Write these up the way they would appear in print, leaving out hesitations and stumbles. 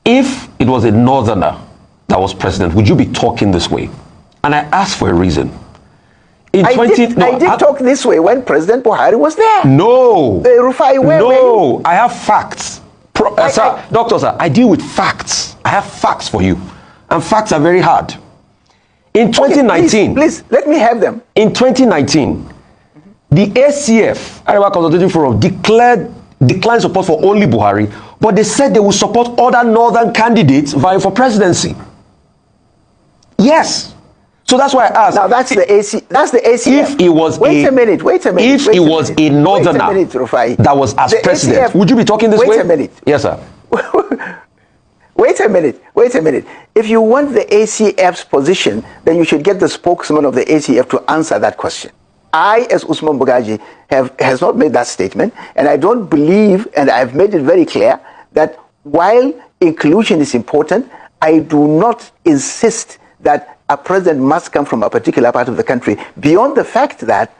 if it was a northerner that was president, would you be talking this way? And I asked for a reason. I did talk this way when President Buhari was there. No. Rufai, no, I have facts. Doctor, sir, I deal with facts. I have facts for you. And facts are very hard. In 2019... Okay, please, let me have them. In 2019, the ACF, Arewa Consultative Forum, declined support for only Buhari, but they said they will support other northern candidates vying for presidency. Yes. So that's why I asked. Now that's the ACF. If it was wait a minute. If it was a northerner that was as president, would you be talking this way? Wait a minute. Yes, sir. Wait a minute. If you want the ACF's position, then you should get the spokesman of the ACF to answer that question. I, as Usman Bugaji, has not made that statement, and I don't believe, and I've made it very clear, that while inclusion is important, I do not insist that a president must come from a particular part of the country, beyond the fact that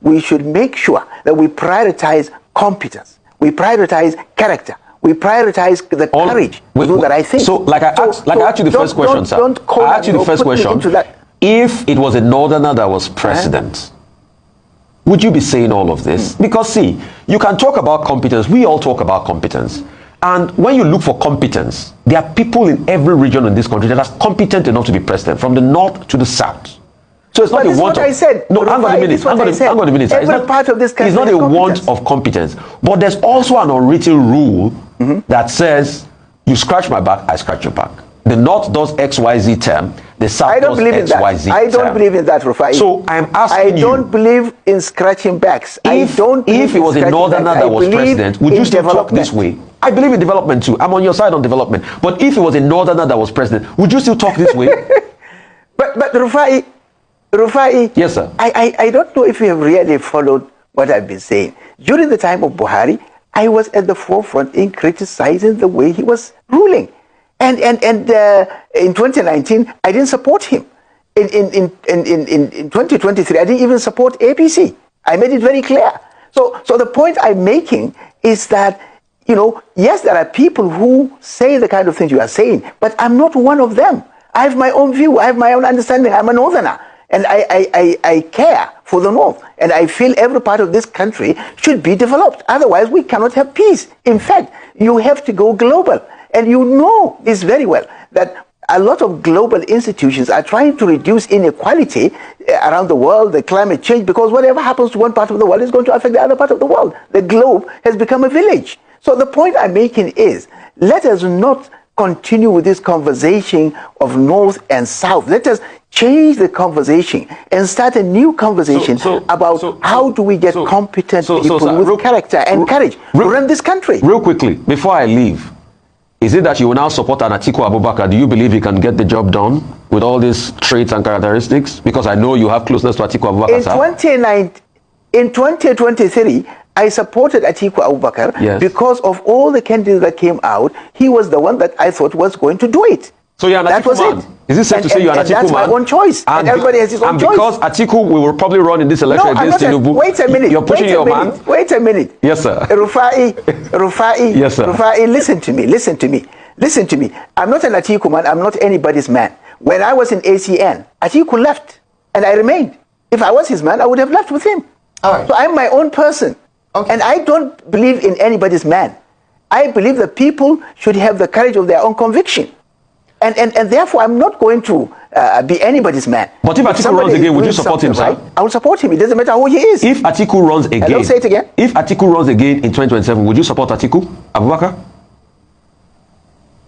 we should make sure that we prioritize competence, we prioritize character, we prioritize the courage to do that. I think so. I asked you the first question, sir. I asked you the first question. If it was a northerner that was president, would you be saying all of this? Because see, you can talk about competence. We all talk about competence. And when you look for competence, there are people in every region in this country that are competent enough to be president, from the north to the south. So it's not a want of... I said. No, hang on a minute. Hang on a minute. Every part of this country is not a want of competence. But there's also an unwritten rule that says, you scratch my back, I scratch your back. The north does XYZ term, the south does XYZ term. I don't believe in that, Rufai. So I'm asking you... I don't believe in scratching backs. If it was a northerner that was president, would you still talk this way? I believe in development too. I'm on your side on development. But if it was a northerner that was president, would you still talk this way? But Rufai, yes, sir. I don't know if you have really followed what I've been saying. During the time of Buhari, I was at the forefront in criticizing the way he was ruling. And in 2019, I didn't support him. In 2023, I didn't even support APC. I made it very clear. So the point I'm making is that, yes, there are people who say the kind of things you are saying, but I'm not one of them. I have my own view. I have my own understanding. I'm a northerner. And I care for the North. And I feel every part of this country should be developed. Otherwise, we cannot have peace. In fact, you have to go global. And you know this very well, that a lot of global institutions are trying to reduce inequality around the world, the climate change, because whatever happens to one part of the world is going to affect the other part of the world. The globe has become a village. So the point I'm making is, let us not continue with this conversation of North and South. Let us change the conversation and start a new conversation about how do we get competent people with character and courage to run this country. Real quickly, before I leave, is it that you will now support an Atiku Abubakar? Do you believe he can get the job done with all these traits and characteristics? Because I know you have closeness to Atiku Abubakar. In 2023, I supported Atiku Abubakar because of all the candidates that came out. He was the one that I thought was going to do it. So you're an Atiku man. It. Is it safe to say you're an Atiku man? That's my own choice. And everybody has his own choice. And because Atiku will probably run in this election against Tinubu. Wait a minute. You're pushing your man? Wait a minute. Yes, sir. Rufai. Yes, sir. Rufai, listen to me. I'm not an Atiku man. I'm not anybody's man. When I was in ACN, Atiku left and I remained. If I was his man, I would have left with him. All right. So I'm my own person. Okay. And I don't believe in anybody's man. I believe that people should have the courage of their own conviction. And therefore, I'm not going to be anybody's man. But if Atiku runs again, would you support him, sir? Right, I will support him. It doesn't matter who he is. If Atiku runs again... Hello, say it again. If Atiku runs again in 2027, would you support Atiku Abubakar?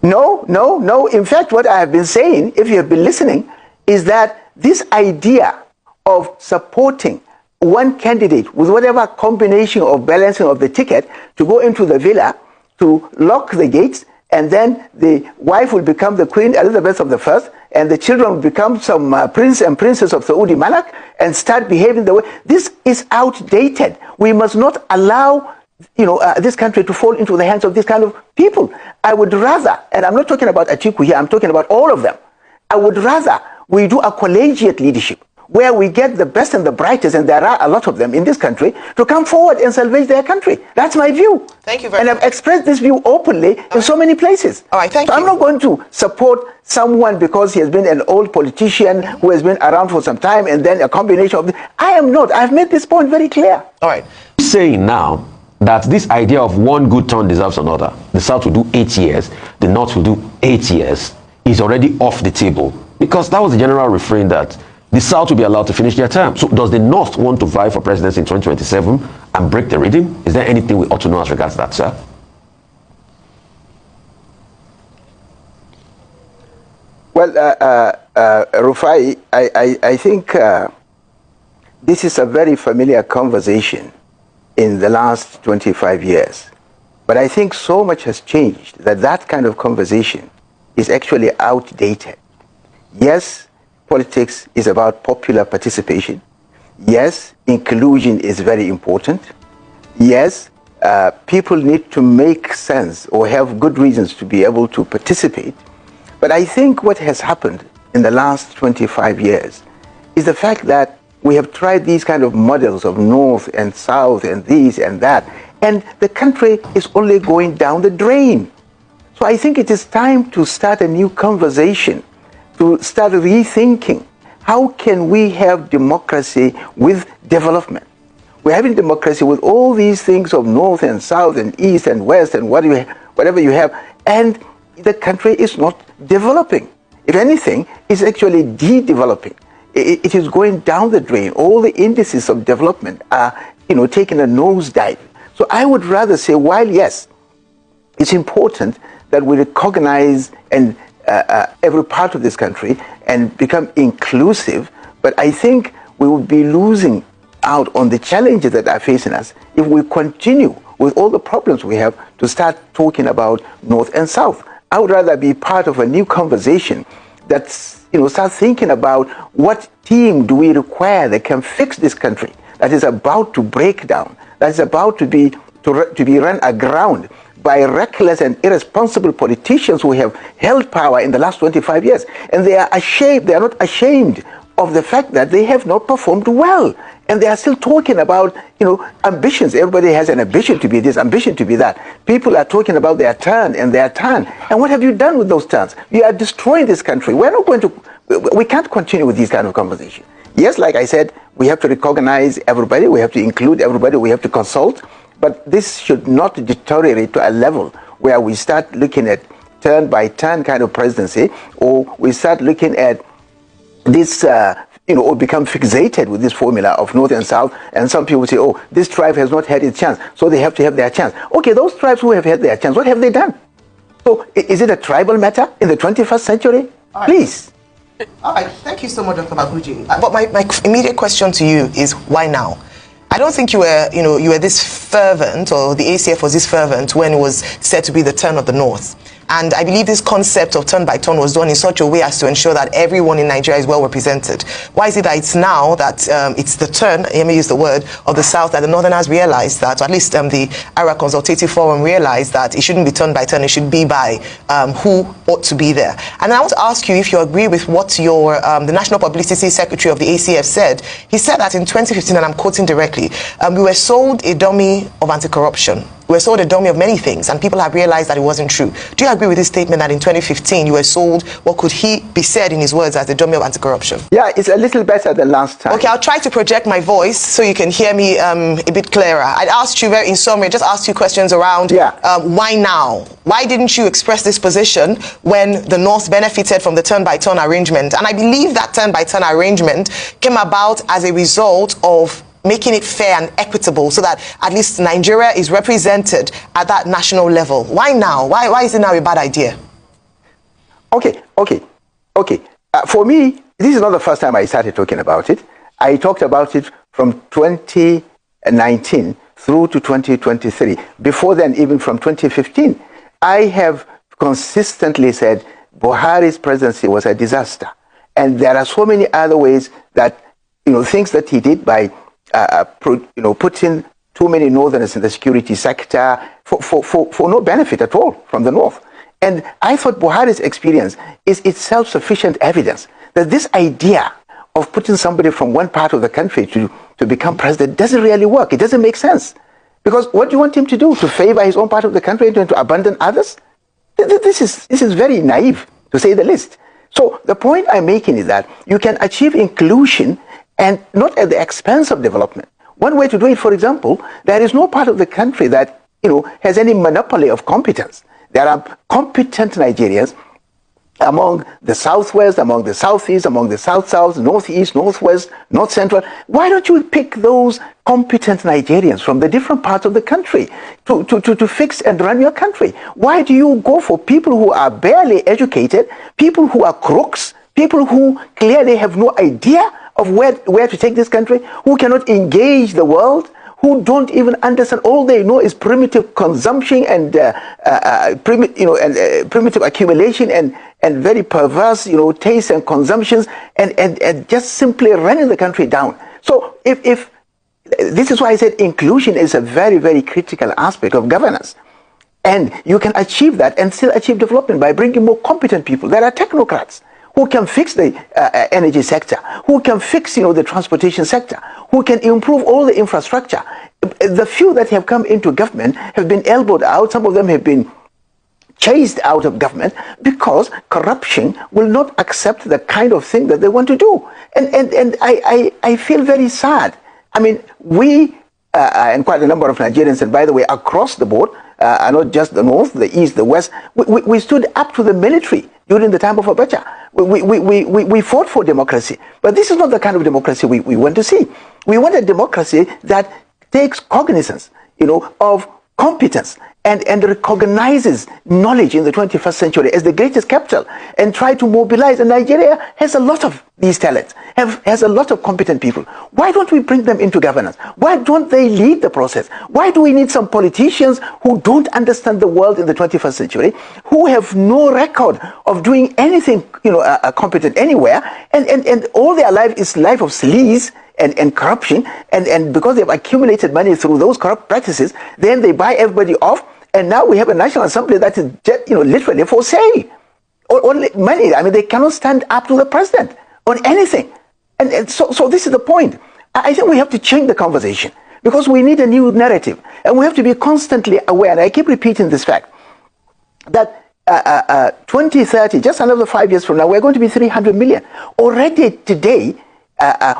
No. In fact, what I have been saying, if you have been listening, is that this idea of supporting one candidate with whatever combination of balancing of the ticket to go into the villa, to lock the gates, and then the wife will become the Queen Elizabeth I, and the children will become some prince and princess of Saudi Malak and start behaving the way. This is outdated. We must not allow this country to fall into the hands of this kind of people. I would rather, and I'm not talking about Atiku here, I'm talking about all of them. I would rather we do a collegiate leadership where we get the best and the brightest, and there are a lot of them in this country, to come forward and salvage their country. That's my view. Thank you very much. And I've expressed this view openly in so many places. All right, thank you. I'm not going to support someone because he has been an old politician who has been around for some time and then a combination of this. I am not. I've made this point very clear. All right. Saying now that this idea of one good turn deserves another, the South will do 8 years, the North will do 8 years, is already off the table. Because that was the general refrain that the South will be allowed to finish their term. So does the North want to vie for presidency in 2027 and break the rhythm? Is there anything we ought to know as regards that, sir? Well, Rufai, I think this is a very familiar conversation in the last 25 years. But I think so much has changed that that kind of conversation is actually outdated. Yes, politics is about popular participation. Yes, inclusion is very important. Yes, people need to make sense or have good reasons to be able to participate. But I think what has happened in the last 25 years is the fact that we have tried these kind of models of North and South and this and that, and the country is only going down the drain. So I think it is time to start a new conversation, to start rethinking how can we have democracy with development. We're having democracy with all these things of North and South and East and West and whatever you have, and the country is not developing. If anything, it's actually de-developing. It is going down the drain. All the indices of development are, taking a nosedive. So I would rather say, while yes, it's important that we recognize and every part of this country and become inclusive, but I think we would be losing out on the challenges that are facing us if we continue with all the problems we have to start talking about North and South. I would rather be part of a new conversation that's, start thinking about what team do we require that can fix this country that is about to break down, that is about to be run aground by reckless and irresponsible politicians who have held power in the last 25 years. And they are not ashamed of the fact that they have not performed well. And they are still talking about, ambitions. Everybody has an ambition to be this, ambition to be that. People are talking about their turn and their turn. And what have you done with those turns? You are destroying this country. We can't continue with these kind of conversations. Yes, like I said, we have to recognize everybody. We have to include everybody. We have to consult. But this should not deteriorate to a level where we start looking at turn by turn kind of presidency, or we start looking at this, or become fixated with this formula of North and South. And some people say, oh, this tribe has not had its chance, so they have to have their chance. Okay, those tribes who have had their chance, what have they done? So is it a tribal matter in the 21st century? Right. Please. All right, thank you so much, Dr. Maguji. But my immediate question to you is, why now? I don't think you were this fervent, or the ACF was this fervent when it was said to be the turn of the North. And I believe this concept of turn by turn was done in such a way as to ensure that everyone in Nigeria is well represented. Why is it that it's now that it's the turn, let me use the word, of the South, that the Northerners realized that, or at least the Ara Consultative Forum realized that it shouldn't be turn by turn, it should be by who ought to be there. And I want to ask you if you agree with what the National Publicity Secretary of the ACF said. He said that in 2015, and I'm quoting directly, we were sold a dummy of anti-corruption. We were sold a dummy of many things, and people have realized that it wasn't true. Do you agree with this statement that in 2015 you were sold, what could he be said in his words, as the dummy of anti-corruption? Yeah, it's a little better than last time. Okay, I'll try to project my voice so you can hear me a bit clearer. I'd asked you in summary, just asked you questions around why now? Why didn't you express this position when the North benefited from the turn-by-turn arrangement? And I believe that turn-by-turn arrangement came about as a result of making it fair and equitable so that at least Nigeria is represented at that national level. Why now? Why is it now a bad idea? Okay. For me, this is not the first time I started talking about it. I talked about it from 2019 through to 2023. Before then, even from 2015, I have consistently said Buhari's presidency was a disaster. And there are so many other ways that, things that he did by putting too many Northerners in the security sector for no benefit at all from the North. And I thought Buhari's experience is itself sufficient evidence that this idea of putting somebody from one part of the country to become president doesn't really work. It doesn't make sense. Because what do you want him to do? To favor his own part of the country and to abandon others? This is very naive, to say the least. So the point I'm making is that you can achieve inclusion and not at the expense of development. One way to do it, for example, there is no part of the country that has any monopoly of competence. There are competent Nigerians among the southwest, among the southeast, among the south-south, northeast, northwest, north central. Why don't you pick those competent Nigerians from the different parts of the country to fix and run your country? Why do you go for people who are barely educated, people who are crooks, people who clearly have no idea of where to take this country, who cannot engage the world, who don't even understand? All they know is primitive consumption and primitive accumulation and very perverse tastes and consumptions and just simply running the country down. So if this is why I said inclusion is a very, very critical aspect of governance. And you can achieve that and still achieve development by bringing more competent people. There are technocrats who can fix the energy sector, who can fix the transportation sector, who can improve all the infrastructure. The few that have come into government have been elbowed out. Some of them have been chased out of government because corruption will not accept the kind of thing that they want to do. And I feel very sad. I mean, we and quite a number of Nigerians, and by the way, across the board, not just the north, the east, the west, we stood up to the military during the time of Abacha. We fought for democracy. But this is not the kind of democracy we want to see. We want a democracy that takes cognizance, of competence and recognizes knowledge in the 21st century as the greatest capital and try to mobilize. And Nigeria has a lot of these talents, has a lot of competent people. Why don't we bring them into governance? Why don't they lead the process? Why do we need some politicians who don't understand the world in the 21st century, who have no record of doing anything, competent anywhere, and all their life is life of sleaze and corruption, and because they've accumulated money through those corrupt practices, then they buy everybody off, and now we have a National Assembly that is just, literally for sale. Only money. I mean, they cannot stand up to the president on anything. And so this is the point. I think we have to change the conversation because we need a new narrative, and we have to be constantly aware, and I keep repeating this fact, that 2030, just another 5 years from now, we're going to be 300 million. Already today,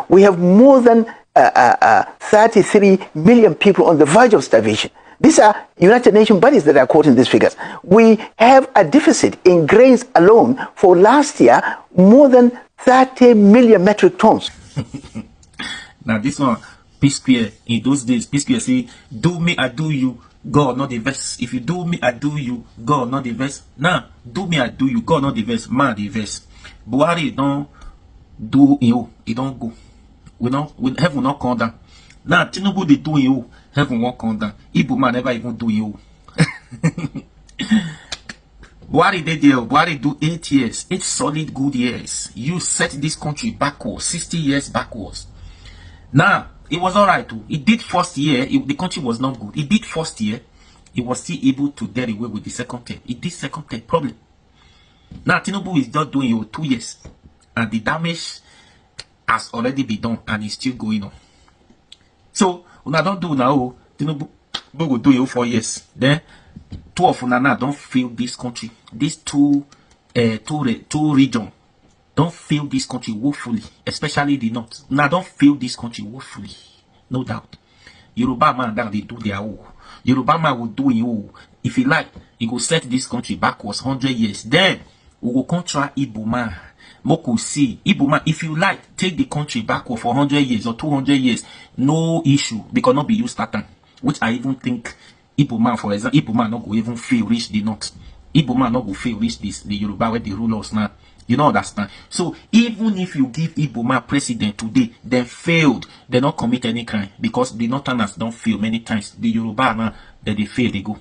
we have more than 33 million people on the verge of starvation. These are United Nations bodies that are quoting these figures. We have a deficit in grains alone for last year, more than 30 million metric tons. Now this one, P-Square, in those days, P-Square say, do me, I do you, God not the verse. If you do me, I do you, God not the verse. Now, do me, I do you, God not the verse, man the verse. Buhari don't do you, he don't go. Heaven will not come down. Now, Tinubu they do you, heaven won't come down. Igbo man never even do you. Buhari did there. Buhari do 8 years, 8 solid good years. You set this country backwards, 60 years backwards. Now, it was alright too. He did first year, the country was not good. He did first year, he was still able to get away with the second term. He did second term problem. Now, Tinubu is just doing you 2 years. And the damage has already been done and is still going on. So, when I don't do now, Tinubu will do you 4 years. Then, two of Unana don't fail this country. These two regions don't fail this country woefully, especially the north. Now, don't fail this country woefully, no doubt. Yoruba man that they do their own. Yoruba man will do you. If he like, he will set this country backwards 100 years. Then, we will contra Igbo man. Moku see Igbo man, if you like, take the country backward for 100 years or 200 years, no issue, because not be used that time. Which I even think Igbo man, for example, Igbo man not go even fail reach the north. Igbo man not go fail reach this the Yoruba where they rule us now. You know understand? So even if you give Igbo man president today, they failed, they not commit any crime because the northerners don't fail many times. The Yoruba now that they fail, they go.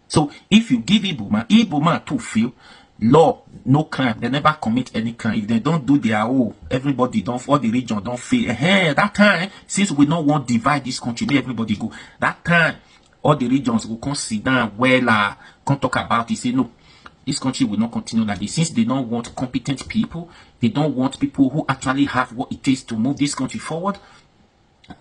So if you give Igbo man to fail. Law, no crime, they never commit any crime. If they don't do their own, everybody don't, all the region don't fail. That time, since we don't want to divide this country, make everybody go. That time, all the regions will come sit down, come talk about it, say no. This country will not continue like this. Since they don't want competent people, they don't want people who actually have what it takes to move this country forward.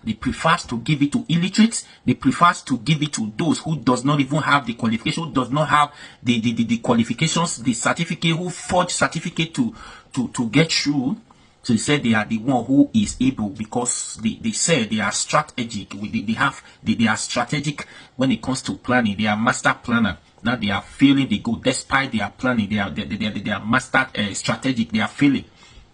They prefer to give it to illiterates. They prefer to give it to those who does not even have the qualification, does not have the qualifications, the certificate, who forge certificate to get through. So they said they are the one who is able, because they say they are strategic. They are strategic when it comes to planning. They are master planner. Now they are failing. They go despite their planning. They are master strategic. They are failing.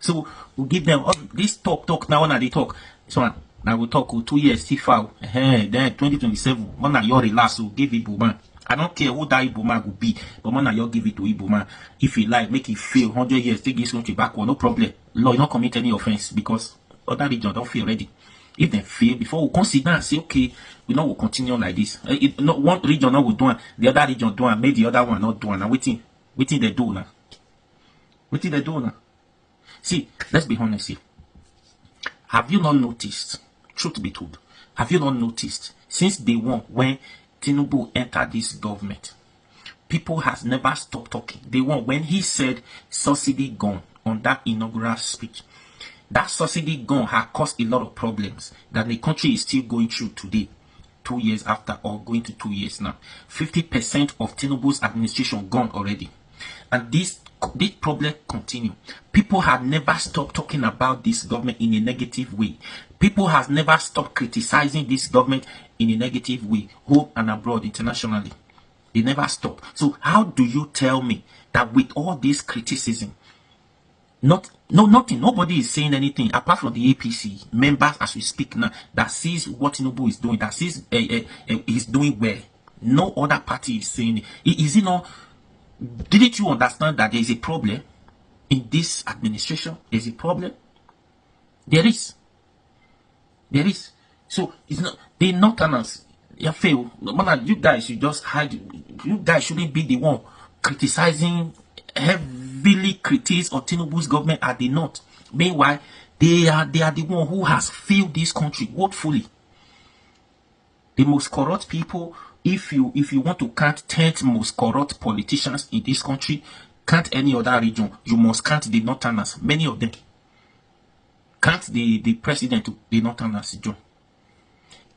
So we give them this talk now. When they talk, so now we talk 2 years, C5. Then 2027. When you relax, so give it man. I don't care who that Igbo man will be, but man, you give it to Igbo man. If he like, make it fail 100 years, take this country backward, no problem. Law, you don't commit any offense, because other region don't feel ready. If they fail, before we consider and say, okay, we know we'll continue like this. Not one region not will do it, the other region do it, maybe the other one not do it. Now waiting they do now. Waiting they do now. See, let's be honest here. Have you not noticed? Truth be told, have you not noticed since day one when Tinubu entered this government, people has never stopped talking. Day one, when he said subsidy gone on that inaugural speech, that subsidy gone had caused a lot of problems that the country is still going through today, 2 years after, or going to 2 years now. 50% of Tinubu's administration gone already, and this problem continue. People have never stopped talking about this government in a negative way. People have never stopped criticizing this government in a negative way, home and abroad, internationally. They never stop. So how do you tell me that with all this criticism, nothing, nobody is saying anything apart from the APC members as we speak now, that sees what Tinubu is doing, that sees he's doing well. No other party is saying it. Is it not? Didn't you understand that there is a problem in this administration? There's a problem. There is. So it's not the Northerners. You fail. You guys should just hide. You guys shouldn't be the one criticizing, heavily criticize on Tinubu's government at the North. Meanwhile, they are the one who has failed this country woefully. The most corrupt people. If you want to count 10 most corrupt politicians in this country, count any other region. You must count the Northerners. Many of them. Count the president, the Northerners, John.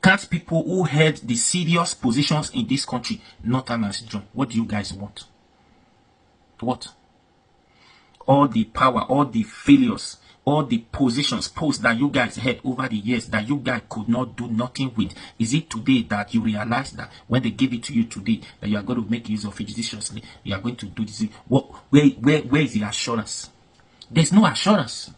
Count people who held the serious positions in this country, Northerners, John. What do you guys want? What? All the power, all the failures, all the positions, posts that you guys had over the years that you guys could not do nothing with. Is it today that you realize that when they give it to you today, that you are going to make use of it judiciously? You are going to do this. Where is the assurance? There's no assurance.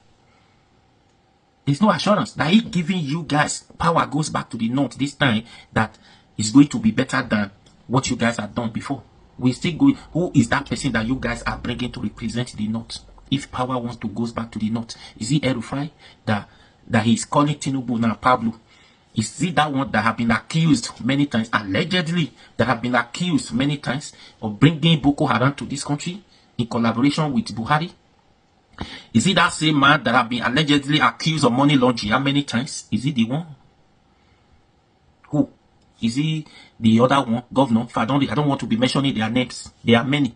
There's no assurance that he giving you guys power goes back to the North this time, that is going to be better than what you guys have done before. We still going. Who is that person that you guys are bringing to represent the North? If power wants to goes back to the North, is it El-Rufai that he's calling Tinubu now Pablo? Is it that one that have been accused many times, allegedly that have been accused many times of bringing Boko Haram to this country in collaboration with Buhari? Is it that same man that have been allegedly accused of money laundering how many times? Is it the one? Who? Is he the other one? Governor? I don't want to be mentioning their names. There are many.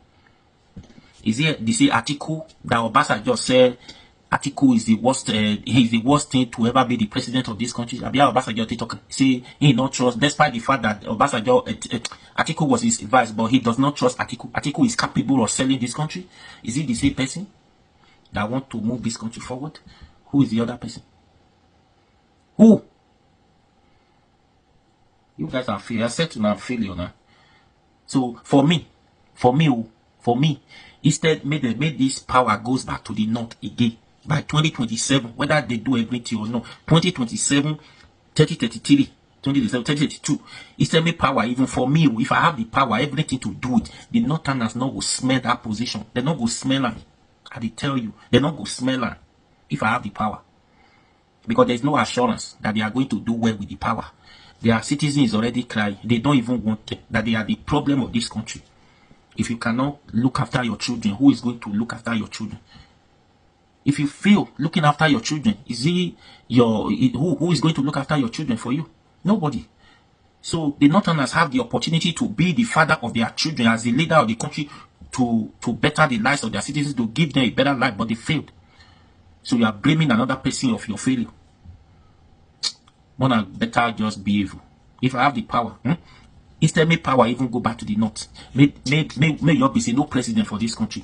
Is it the same Atiku that Obasanjo said Atiku is the worst? He's the worst thing to ever be the president of this country. Abia Obasanjo talking. Say he not trust, despite the fact that Obasanjo Atiku was his advice, but he does not trust Atiku. Atiku is capable of selling this country. Is it the same person that want to move this country forward? Who is the other person? Who? You guys are failure. I said to now failure now. So for me, instead made this power goes back to the North again by 2027, whether they do everything or not. 2027, 2033, 2027, 2032. Instead make power even for me. If I have the power, everything to do it, the Northerners not go smell that position. They not go smell it. I tell you, they not go smell it if I have the power. Because there's no assurance that they are going to do well with the power. Their citizens already crying. They don't even want it, that they are the problem of this country. If you cannot look after your children, who is going to look after your children? If you fail looking after your children, who is going to look after your children for you? Nobody. So the Northerners have the opportunity to be the father of their children as the leader of the country, to better the lives of their citizens, to give them a better life, but they failed. So you are blaming another person of your failure. One better just be evil. If I have the power, instead make power even go back to the north. May you be say no president for this country.